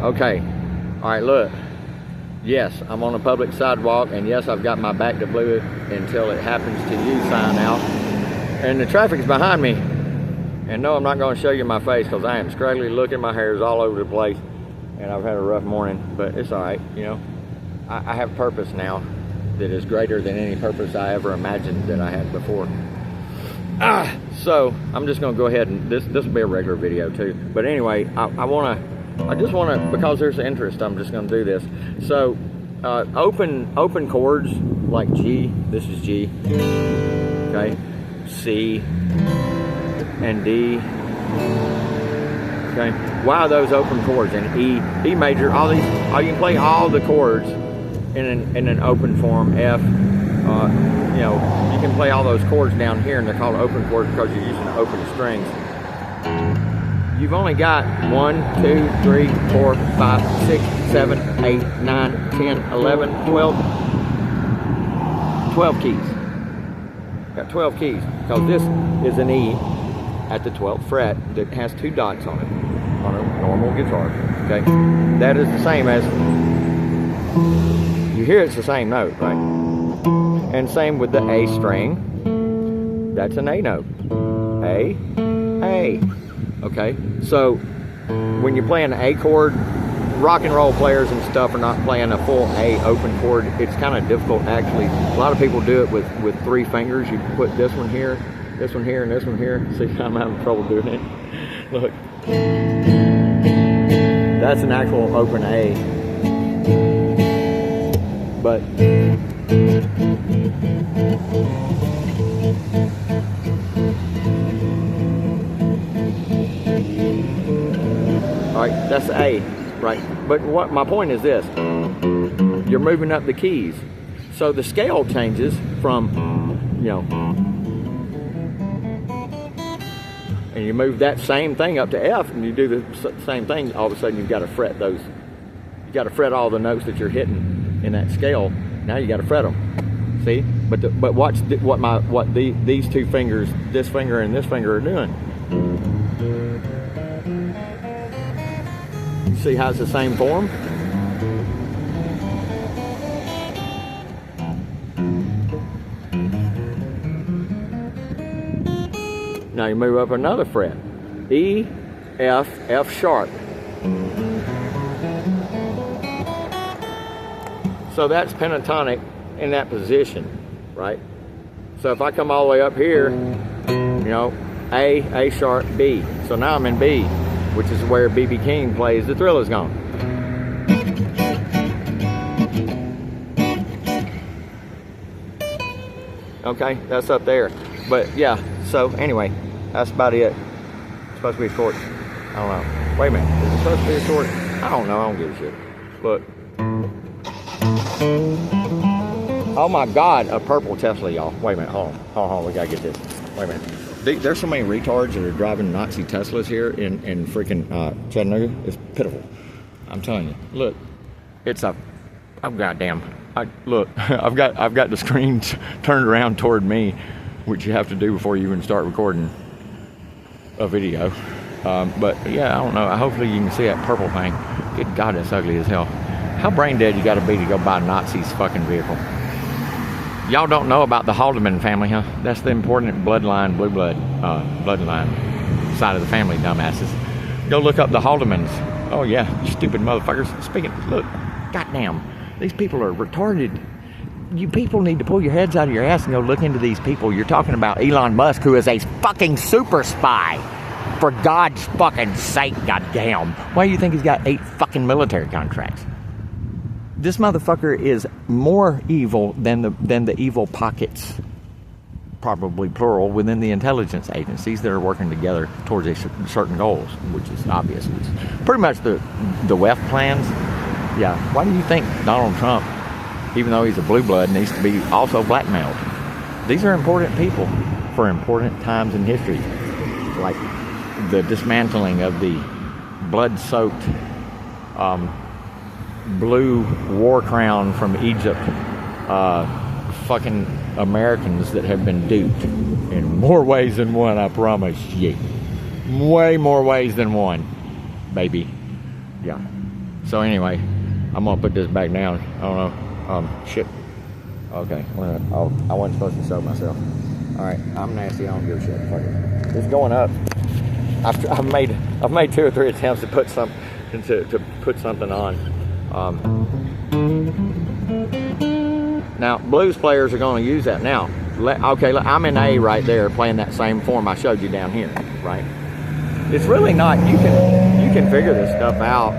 Okay. All right, look. Yes, I'm on a public sidewalk, and yes, I've got my back to blue until it happens to you sign out. And the traffic's behind me. And no, I'm not going to show you my face because I am scraggly looking. My hair is all over the place. And I've had a rough morning, but it's all right, you know. I have purpose now that is greater than any purpose I ever imagined that I had before. So I'm just going to go ahead and this will be a regular video too. But anyway, I just want to, because there's interest, I'm just going to do this. So open chords like G, this is G, okay, C and D, okay. Why are those open chords? And E major, all you can play all the chords in an open form. F, you know, you can play all those chords down here, and they're called open chords because you're using open strings. You've only got 1, 2, 3, 4, 5, 6, 7, 8, 9, 10, 11, 12 keys. Got 12 keys because this is an E at the 12th fret that has 2 dots on it on a normal guitar. Okay, that is the same as, you hear it's the same note, right? And same with the A string. That's an A note. A. Okay, so when you're playing an A chord, rock and roll players and stuff are not playing a full A open chord. It's kind of difficult actually. A lot of people do it with 3 fingers. You put this one here, and this one here. See, I'm having trouble doing it. Look, that's an actual open A. But all right, that's A, right? But what my point is this: you're moving up the keys, so the scale changes from, you know, and you move that same thing up to F, and you do the same thing. All of a sudden, you've got to fret those. You got to fret all the notes that you're hitting in that scale. Now you got to fret them. See? But watch what these 2 fingers, this finger and this finger, are doing. See how it's the same form? Now you move up another fret. E, F, F sharp. So that's pentatonic in that position, right? So if I come all the way up here, you know, A sharp, B. So now I'm in B, which is where B.B. King plays The Thrill Is Gone. Okay, that's up there. But yeah, so anyway, that's about it. It's supposed to be short. I don't know. Wait a minute, is it supposed to be short? I don't know, I don't give a shit. Look. Oh my God, a purple Tesla, y'all. Wait a minute, hold on, we gotta get this. Wait a minute. There's so many retards that are driving Nazi Teslas here in freaking Chattanooga. It's pitiful. I'm telling you. Look, it's a, oh goddamn. Look, I've got the screen turned around toward me, which you have to do before you even start recording a video. But yeah, I don't know. Hopefully you can see that purple thing. Good God, that's ugly as hell. How brain dead you got to be to go buy Nazi's fucking vehicle? Y'all don't know about the Haldeman family, huh? That's the important bloodline, blue blood, bloodline side of the family, dumbasses. Go look up the Haldemans. Oh yeah, stupid motherfuckers. Speaking, look, goddamn, these people are retarded. You people need to pull your heads out of your ass and go look into these people. You're talking about Elon Musk, who is a fucking super spy. For God's fucking sake, goddamn. Why do you think he's got 8 fucking military contracts? This motherfucker is more evil than the evil pockets, probably plural, within the intelligence agencies that are working together towards certain goals, which is obvious. It's pretty much the WEF plans. Yeah, why do you think Donald Trump, even though he's a blue blood, needs to be also blackmailed? These are important people for important times in history, like the dismantling of the blood-soaked blue war crown from Egypt, fucking Americans that have been duped in more ways than one, I promise you. Way more ways than one, baby. Yeah. So anyway, I'm gonna put this back down. I don't know. Shit. Okay. I wasn't supposed to show myself. All right. I'm nasty. I don't give a shit. Fuck it. It's going up. I've made 2 or 3 attempts to put put something on. Now blues players are going to use that now. Okay, I'm in A right there playing that same form I showed you down here, right? It's really not. You can figure this stuff out.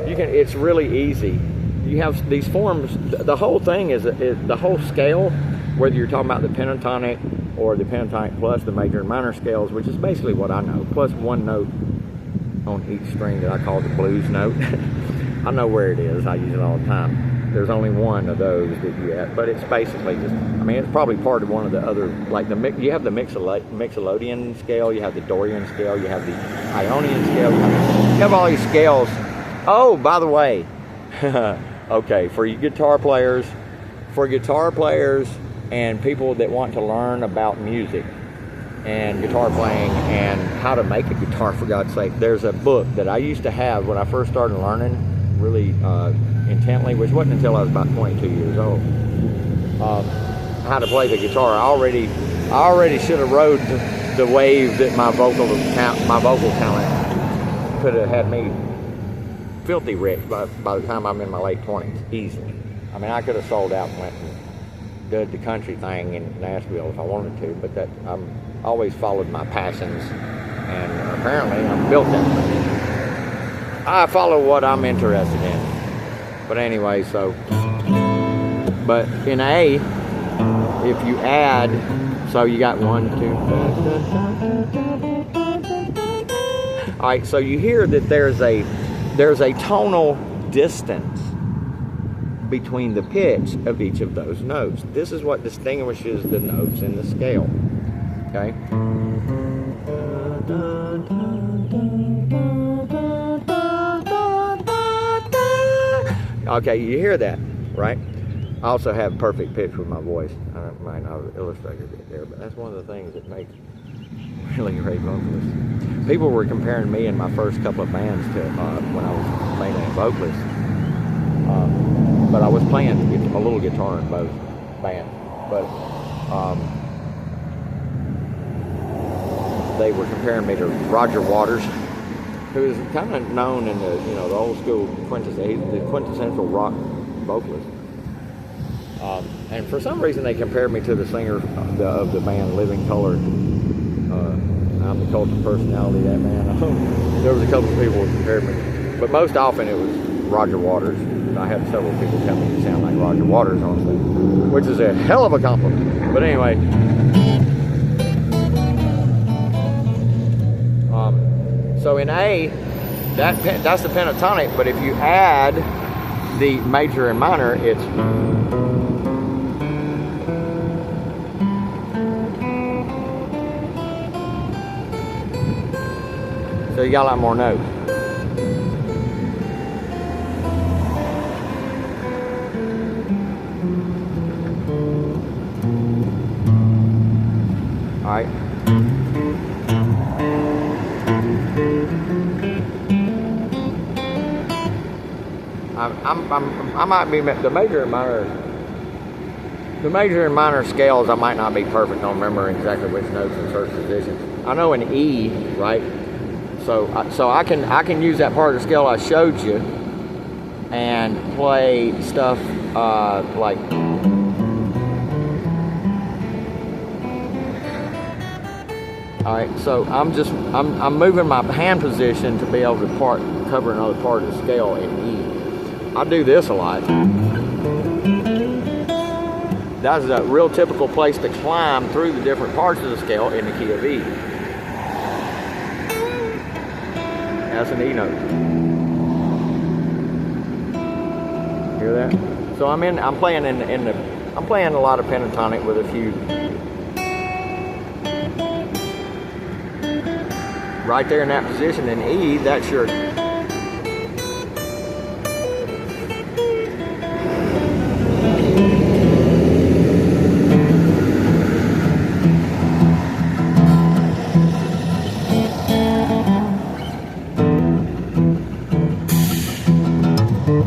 It's really easy. You have these forms. The whole thing is the whole scale, whether you're talking about the pentatonic or the pentatonic plus the major and minor scales, which is basically what I know, plus 1 note on each string that I call the blues note. I know where it is. I use it all the time. There's only 1 of those that you have, but it's basically just, I mean, it's probably part of one of the other, like you have the Mixolydian scale, you have the Dorian scale, you have the Ionian scale, you have all these scales. Oh, by the way, okay, for you guitar players and people that want to learn about music and guitar playing and how to make a guitar, for God's sake, there's a book that I used to have when I first started learning really intently, which wasn't until I was about 22 years old, how to play the guitar. I already should have rode the wave that my vocal talent could have had me filthy rich by the time I'm in my late 20s, easily. I mean, I could have sold out and went and did the country thing in Nashville if I wanted to, but that I'm always followed my passions, and apparently I'm built that way. I follow what I'm interested in. But anyway, but in A, if you add, so you got 1, 2. All right, so you hear that there's a tonal distance between the pitch of each of those notes. This is what distinguishes the notes in the scale. Okay? Okay, you hear that, right? I also have perfect pitch with my voice. I might not have illustrated it there, but that's one of the things that makes really great vocalists. People were comparing me in my first couple of bands to when I was mainly a vocalist. But I was playing a little guitar in both bands. But they were comparing me to Roger Waters, who is kind of known in the the old school quintessential rock vocalist. And for some reason they compared me to the singer of the band Living Colour. I'm the cult of personality of that man. There was a couple of people who compared me, but most often it was Roger Waters. I had several people tell me you sound like Roger Waters on stage, which is a hell of a compliment. But anyway, so in A, that's the pentatonic, but if you add the major and minor, it's so you got a lot more notes. All right. I might be the major and minor scales. I might not be perfect on remembering exactly which notes in certain positions. I know in E, right? So I can use that part of the scale I showed you and play stuff like. All right, so I'm moving my hand position to be able to cover another part of the scale in E. I do this a lot. That's a real typical place to climb through the different parts of the scale in the key of E. That's an E note. Hear that? So I'm playing I'm playing a lot of pentatonic with a few. Right there in that position in E, that's your. But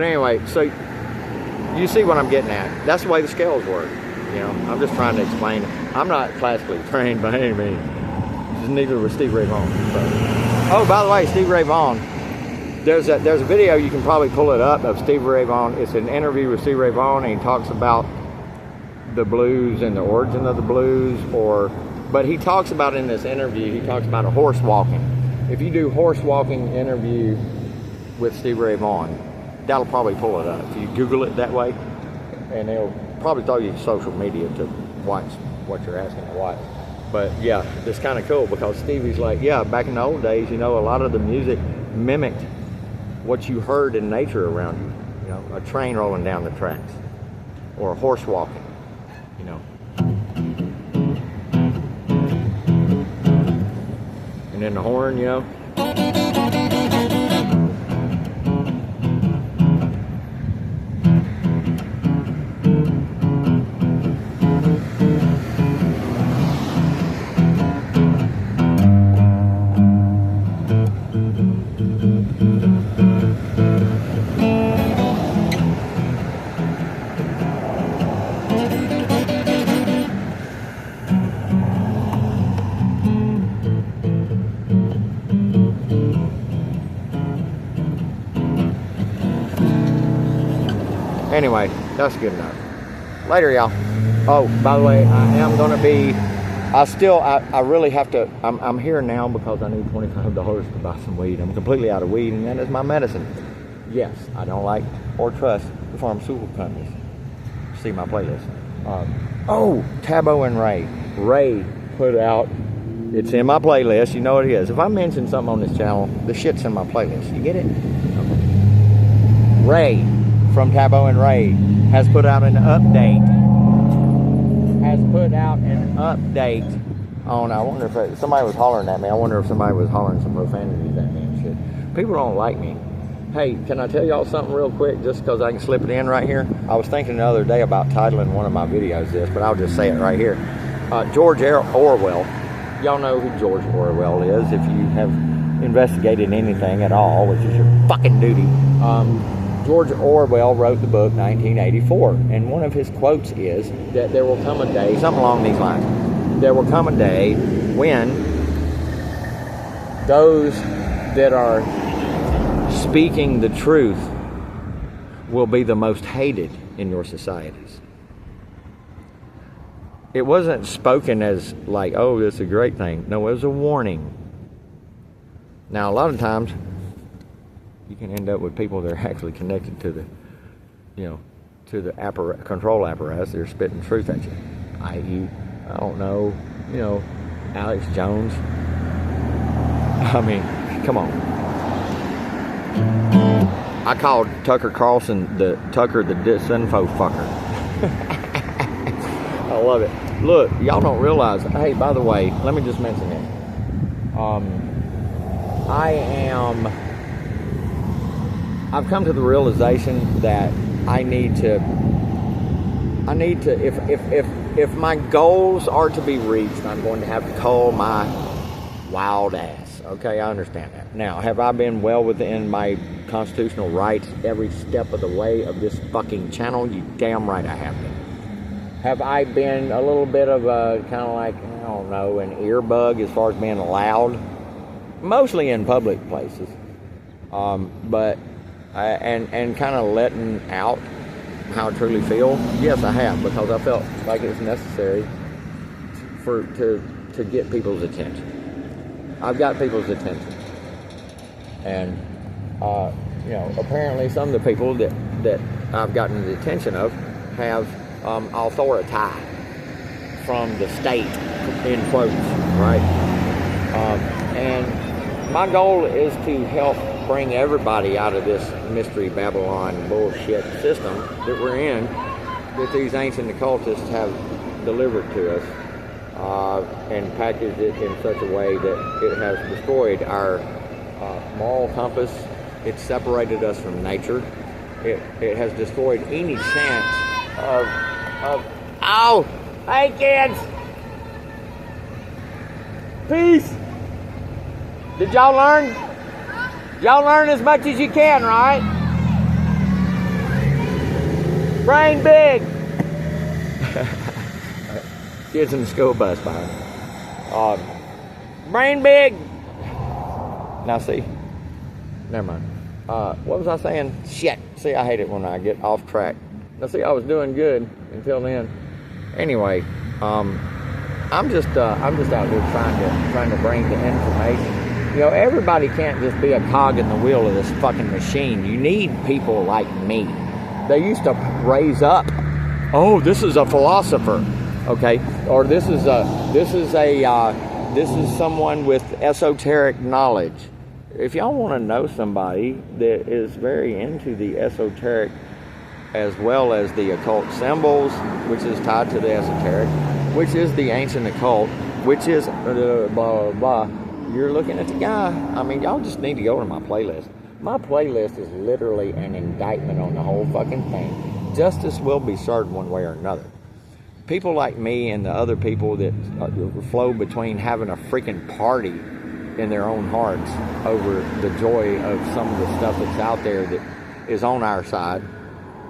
anyway, so you see what I'm getting at. That's the way the scales work. You know, I'm just trying to explain it. I'm not classically trained by any means. Neither was Steve Ray Vaughan. So. Oh, by the way, Steve Ray Vaughan. There's a video, you can probably pull it up, of Steve Ray Vaughan. It's an interview with Steve Ray Vaughan, and he talks about the blues and the origin of the blues. But he talks about in this interview, he talks about a horse walking. If you do horse walking interview with Steve Ray Vaughan, that'll probably pull it up. If you Google it that way, and it'll probably throw you to social media to watch what you're asking to watch. But yeah, it's kind of cool because Stevie's like, yeah, back in the old days, you know, a lot of the music mimicked what you heard in nature around you. You know, a train rolling down the tracks, or a horse walking, you know. And then the horn, you know. Anyway, that's good enough. Later, y'all. Oh, by the way, I am going to be, I really have to, I'm here now because I need $25 to buy some weed. I'm completely out of weed, and that is my medicine. Yes, I don't like or trust the pharmaceutical companies. See my playlist. Oh, Thabo and Ray. Ray put out, it's in my playlist, you know what it is. If I mention something on this channel, the shit's in my playlist. You get it? Okay. Ray from Thabo and Ray has put out an update. On, I wonder if somebody was hollering at me. I wonder if somebody was hollering some profanities at me and shit. People don't like me. Hey, can I tell y'all something real quick, just because I can slip it in right here? I was thinking the other day about titling one of my videos this, but I'll just say it right here. George Orwell. Y'all know who George Orwell is if you have investigated anything at all, which is your fucking duty. George Orwell wrote the book 1984, and one of his quotes is that there will come a day, something along these lines, there will come a day when those that are speaking the truth will be the most hated in your societies. It wasn't spoken as like, oh, this is a great thing. No, it was a warning. Now, a lot of times, you can end up with people that are actually connected to the, you know, to the control apparatus. They're spitting truth at you. I.e., I don't know, you know, Alex Jones. I mean, come on. I called Tucker Carlson the disinfo fucker. I love it. Look, y'all don't realize. Hey, by the way, let me just mention it. I've come to the realization that I need to, if my goals are to be reached, I'm going to have to call my wild ass. Okay, I understand that. Now, have I been well within my constitutional rights every step of the way of this fucking channel? You damn right I have been. Have I been a little bit of a, kind of like, I don't know, an earbug as far as being loud? Mostly in public places. But and kind of letting out how I truly feel. Yes, I have, because I felt like it was necessary to get people's attention. I've got people's attention, and you know, apparently some of the people that I've gotten the attention of have authority from the state, in quotes, right? And my goal is to help bring everybody out of this mystery Babylon bullshit system that we're in, that these ancient occultists have delivered to us. and packaged it in such a way that it has destroyed our moral compass. It's separated us from nature. It has destroyed any chance of ow! Hey kids! Peace! Did y'all learn? Y'all learn as much as you can, right? Brain big! Kids in the school bus behind. Brain big! Now see, never mind. What was I saying? Shit. See, I hate it when I get off track. Now see, I was doing good until then. Anyway, I'm just out here trying to bring the information. You know, everybody can't just be a cog in the wheel of this fucking machine. You need people like me. They used to raise up. Oh, this is a philosopher, okay? Or this is someone with esoteric knowledge. If y'all want to know somebody that is very into the esoteric as well as the occult symbols, which is tied to the esoteric, which is the ancient occult, which is blah, blah, blah. You're looking at the guy. I mean, y'all just need to go to my playlist. My playlist is literally an indictment on the whole fucking thing. Justice will be served one way or another. People like me and the other people that flow between having a freaking party in their own hearts over the joy of some of the stuff that's out there that is on our side,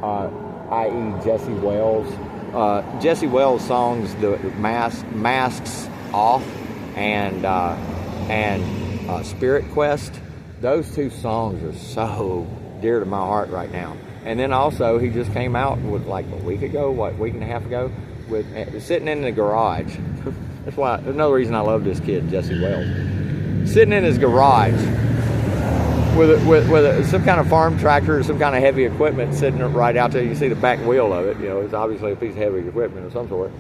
i.e. Jesse Wells. Jesse Wells' songs, the Masks Off and Spirit Quest, those two songs are so dear to my heart right now. And then also, he just came out with like a week and a half ago, with sitting in the garage. That's why, another reason I love this kid, Jesse Wells. Sitting in his garage with some kind of farm tractor or some kind of heavy equipment sitting right out there. You can see the back wheel of it. You know, it's obviously a piece of heavy equipment of some sort.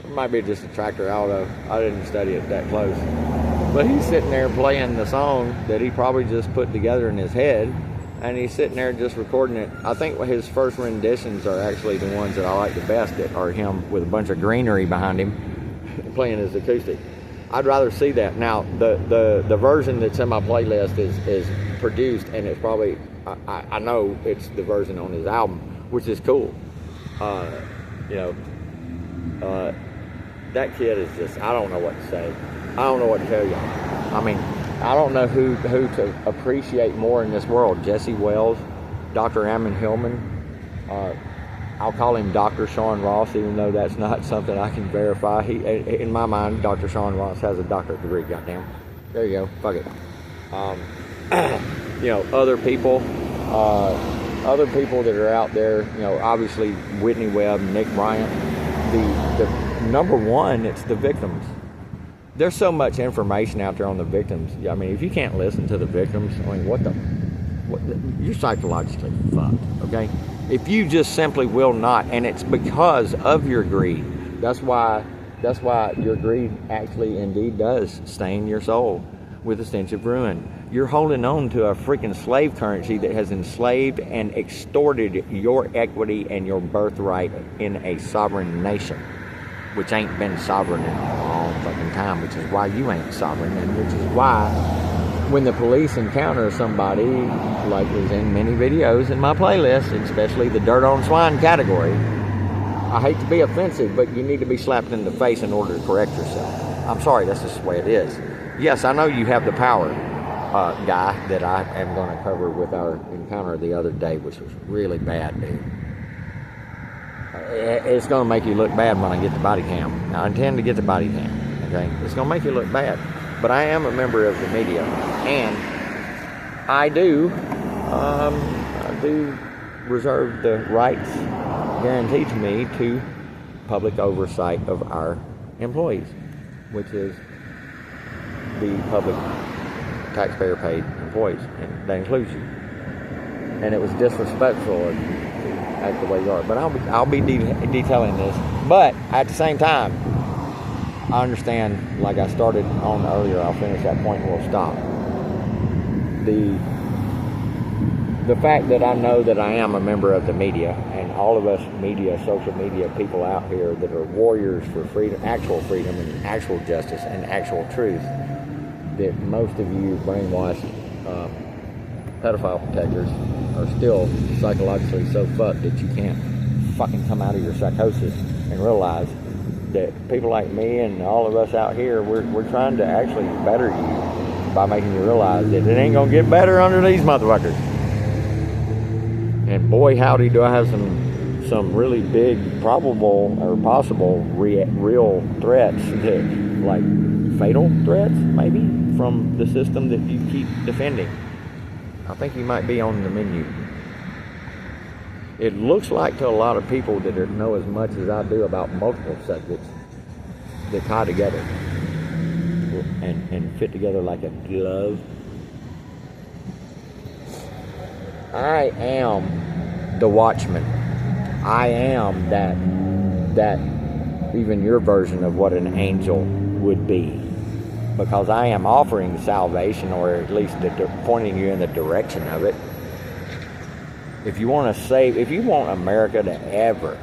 It might be just a tractor. I don't know. I didn't study it that close. But he's sitting there playing the song that he probably just put together in his head, and he's sitting there just recording it. I think his first renditions are actually the ones that I like the best, that are him with a bunch of greenery behind him playing his acoustic. I'd rather see that. Now, the version that's in my playlist is produced, and it's probably, I know it's the version on his album, which is cool. That kid is just, I don't know what to say. I don't know what to tell y'all. I mean, I don't know who to appreciate more in this world. Jesse Wells, Dr. Ammon Hillman. I'll call him Dr. Sean Ross, even though that's not something I can verify. In my mind, Dr. Sean Ross has a doctorate degree, goddamn. There you go, fuck it. Other people that are out there, obviously Whitney Webb, Nick Bryant. The number one, it's the victims. There's so much information out there on the victims. I mean, if you can't listen to the victims, I mean, you're psychologically fucked, okay? If you just simply will not, and it's because of your greed. That's why your greed actually indeed does stain your soul with a stench of ruin. You're holding on to a freaking slave currency that has enslaved and extorted your equity and your birthright in a sovereign nation, which ain't been sovereign in a long fucking time, which is why you ain't sovereign, and which is why when the police encounter somebody, like is in many videos in my playlist, especially the dirt on swine category, I hate to be offensive, but you need to be slapped in the face in order to correct yourself. I'm sorry, that's just the way it is. Yes, I know you have the power, guy, that I am going to cover with our encounter the other day, which was really bad, dude. It's going to make you look bad when I get the body cam. I intend to get the body cam, okay? It's going to make you look bad. But I am a member of the media, and I do reserve the rights guaranteed to me to public oversight of our employees, which is the public taxpayer-paid employees, and that includes you. And it was disrespectful to act the way you are. But I'll be detailing this. But at the same time, I understand, like I started on earlier, I'll finish that point and we'll stop. the fact that I know that I am a member of the media, and all of us media, social media people out here that are warriors for freedom, and actual justice and actual truth, that most of you brainwashed pedophile protectors are still psychologically so fucked that you can't fucking come out of your psychosis and realize that people like me and all of us out here, we're trying to actually better you by making you realize that it ain't gonna get better under these motherfuckers. And boy, howdy, do I have some really big, probable or possible real threats, that, like fatal threats, maybe, from the system that you keep defending. I think you might be on the menu. It looks like to a lot of people that know as much as I do about multiple subjects, that tie together and fit together like a glove. I am the watchman. I am that even your version of what an angel would be, because I am offering salvation, or at least pointing you in the direction of it. If you want America to ever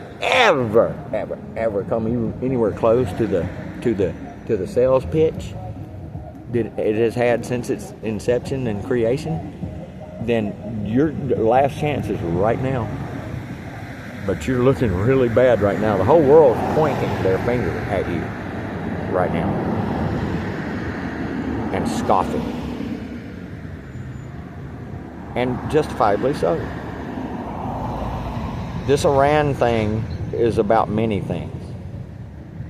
come anywhere close to the sales pitch that it has had since its inception and creation, then your last chance is right now. But you're looking really bad right now. The whole world's pointing their finger at you right now and scoffing, and justifiably so. This Iran thing is about many things.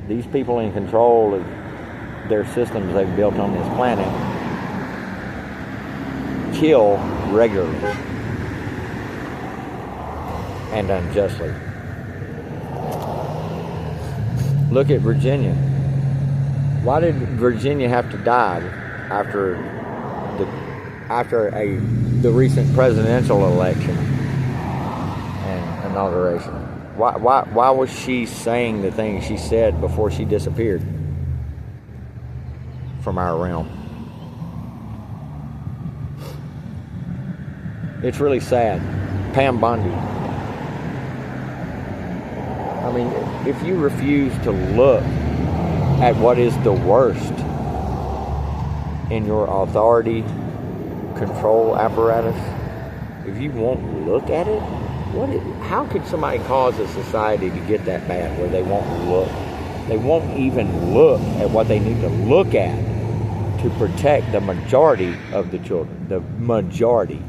These people in control of their systems they've built on this planet kill regularly and unjustly. Look at Virginia. Why did Virginia have to die after the recent presidential election and inauguration? Why was she saying the things she said before she disappeared from our realm? It's really sad. Pam Bondi. I mean, if you refuse to look at what is the worst in your authority control apparatus, if you won't look at it, how could somebody cause a society to get that bad where they won't look? They won't even look at what they need to look at to protect the majority of the children, the majority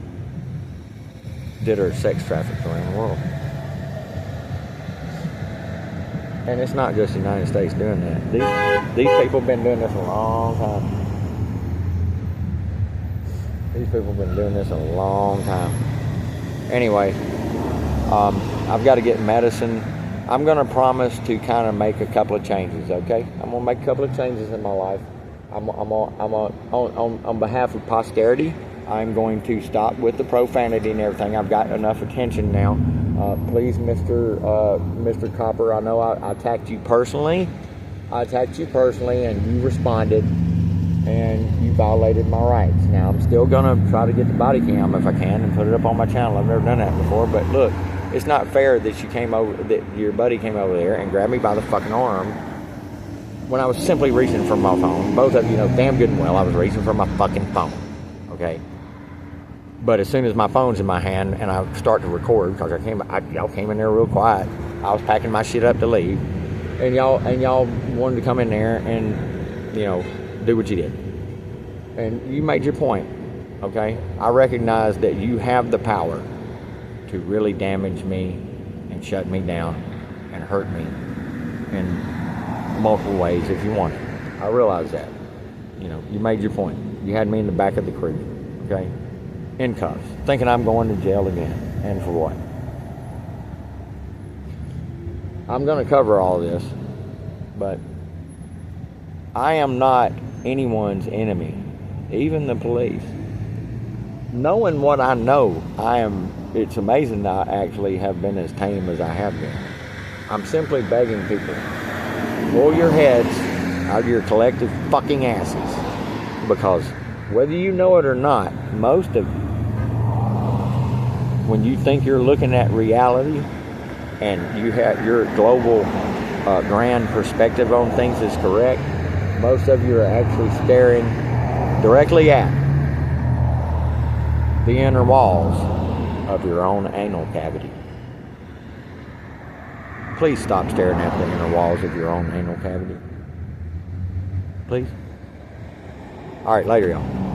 that are sex trafficked around the world. And it's not just the United States doing that. These people have been doing this a long time. These people have been doing this a long time. Anyway, I've got to get medicine. I'm going to promise to kind of make a couple of changes, okay? I'm going to make a couple of changes in my life. On behalf of posterity, I'm going to stop with the profanity and everything. I've got enough attention now. Please, Mr. Copper, I know I attacked you personally. And you responded, and you violated my rights. Now, I'm still going to try to get the body cam if I can and put it up on my channel. I've never done that before, but look, it's not fair that your buddy came over there and grabbed me by the fucking arm when I was simply reaching for my phone. Both of you know damn good and well I was reaching for my fucking phone, okay? But as soon as my phone's in my hand and I start to record, because y'all came in there real quiet, I was packing my shit up to leave, and y'all wanted to come in there and, you know, do what you did. And you made your point, okay? I recognize that you have the power to really damage me and shut me down and hurt me in multiple ways if you want it. I realize that. You know, you made your point. You had me in the back of the crew, okay? In cuffs, thinking I'm going to jail again. And for what? I'm going to cover all this, but I am not anyone's enemy, even the police. Knowing what I know, it's amazing that I actually have been as tame as I have been. I'm simply begging people, roll your heads out of your collective fucking asses, because whether you know it or not, most of you when you think you're looking at reality and you have your global grand perspective on things is correct, most of you are actually staring directly at the inner walls of your own anal cavity. Please stop staring at the inner walls of your own anal cavity. Please. All right, later, y'all.